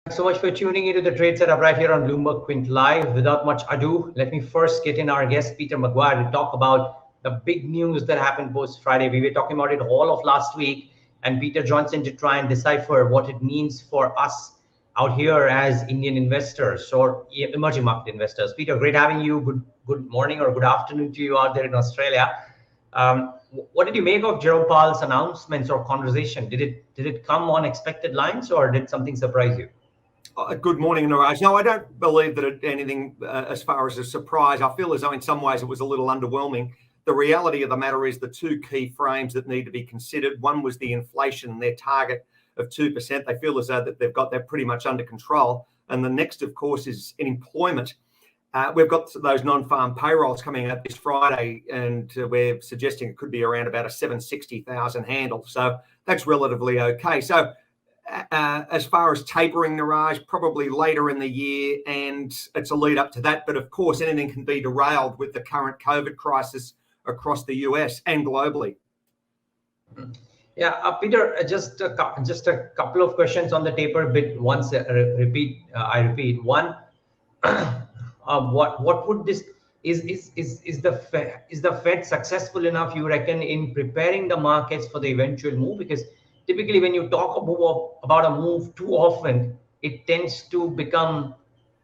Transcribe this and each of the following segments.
So much for tuning into the Trade Setup right here on Bloomberg Quint Live. Without much ado, let me first get in our guest, Peter McGuire, to talk about the big news that happened post Friday. We were talking about it all of last week, and Peter joins in to try and decipher what it means for us out here as Indian investors or emerging market investors. Peter, great having you. Good morning or good afternoon to you out there in Australia. What did you make of Jerome Powell's announcements or conversation? Did it come on expected lines, or did something surprise you? Good morning, Niraj. No, I don't believe that anything as far as a surprise. I feel as though in some ways it was a little underwhelming. The reality of the matter is the two key frames that need to be considered. One was the inflation and their target of 2%. They feel as though that they've got that pretty much under control. And the next, of course, is employment. We've got those non-farm payrolls coming out this Friday, and we're suggesting it could be around about a 760,000 handle. So that's relatively okay. So as far as tapering, Niraj, probably later in the year, and it's a lead up to that. But of course, anything can be derailed with the current COVID crisis across the US and globally. Yeah, Peter, just a couple of questions on the taper bit. Once I repeat one. What would this is the Fed successful enough, you reckon, in preparing the markets for the eventual move? Because typically when you talk about a move too often, it tends to become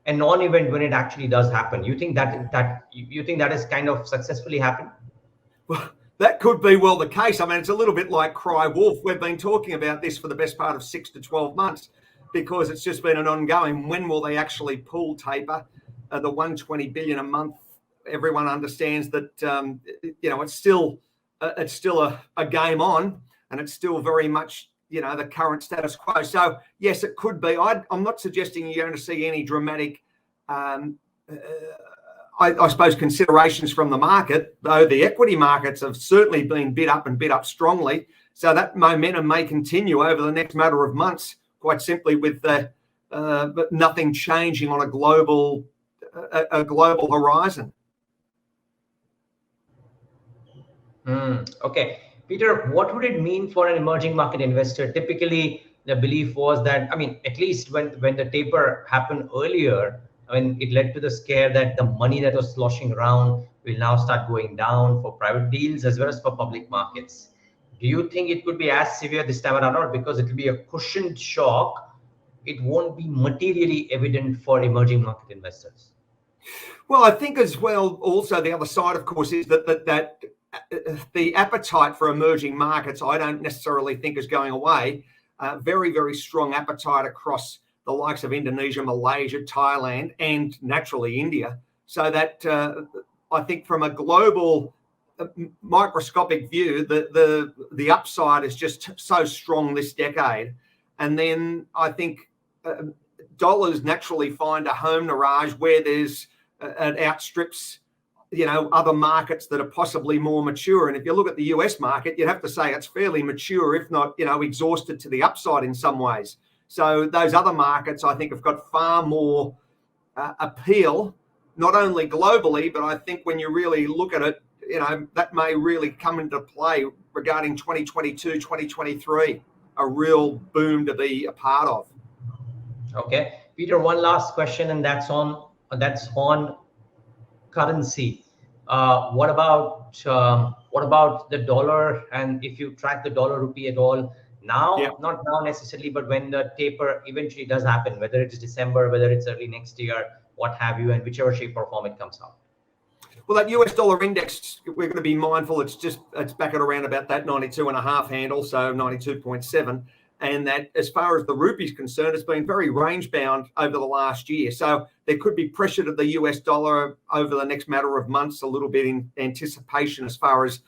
a non-event when it actually does happen. You think that has kind of successfully happened? Well, that could be well the case. I mean, it's a little bit like cry wolf. We've been talking about this for the best part of 6 to 12 months because it's just been an ongoing. When will they actually pull taper? The 120 billion a month. Everyone understands that it's still a game on, and it's still very much the current status quo. So yes, it could be. I'm not suggesting you're going to see any dramatic I suppose considerations from the market, though the equity markets have certainly been bid up strongly. So that momentum may continue over the next matter of months, quite simply with but nothing changing on a global horizon. Okay. Peter, what would it mean for an emerging market investor? Typically, the belief was that, at least when the taper happened earlier, it led to the scare that the money that was sloshing around will now start going down for private deals as well as for public markets. Do you think it could be as severe this time around, or because it will be a cushioned shock, it won't be materially evident for emerging market investors? Well, I think as well, also the other side, of course, is that the appetite for emerging markets, I don't necessarily think is going away. Very, very strong appetite across the likes of Indonesia, Malaysia, Thailand, and naturally India. So that I think from a global microscopic view, the upside is just so strong this decade. And then I think dollars naturally find a home, Niraj, where there's it outstrips other markets that are possibly more mature. And if you look at the US market, you'd have to say it's fairly mature, if not exhausted to the upside in some ways. So those other markets, I think, have got far more appeal, not only globally, but I think when you really look at it, that may really come into play regarding 2022, 2023, a real boom to be a part of. Okay, Peter, one last question, and that's on currency. What about the dollar? And if you track the dollar rupee at all now, not now necessarily, but when the taper eventually does happen, whether it's December, whether it's early next year, what have you, and whichever shape or form it comes out. Well, that US dollar index, we're going to be mindful. It's back at around about that 92.5 handle, so 92.7. And that, as far as the rupee is concerned, it's been very range bound over the last year. So there could be pressure to the US dollar over the next matter of months, a little bit in anticipation as far as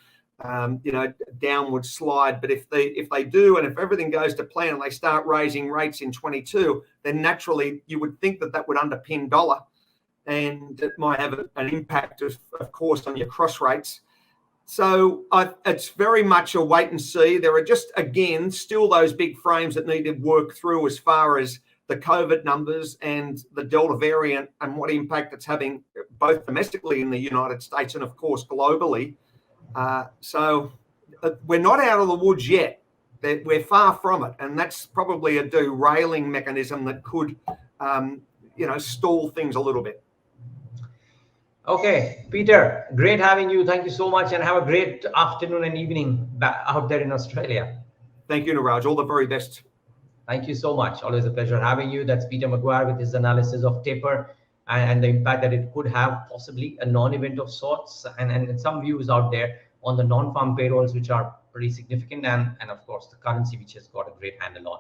downward slide. But if they do, and if everything goes to plan and they start raising rates in 22, then naturally you would think that would underpin dollar, and it might have an impact, of course, on your cross rates. So it's very much a wait and see. There are just, again, still those big frames that need to work through as far as the COVID numbers and the Delta variant and what impact it's having both domestically in the United States and, of course, globally. So we're not out of the woods yet. We're far from it, and that's probably a derailing mechanism that could, stall things a little bit. Okay, Peter, great having you. Thank you so much, and have a great afternoon and evening out there in Australia. Thank you, Niraj. All the very best. Thank you so much. Always a pleasure having you. That's Peter McGuire with his analysis of taper and the impact that it could have, possibly a non-event of sorts, and some views out there on the non-farm payrolls, which are pretty significant, and of course the currency, which has got a great handle on.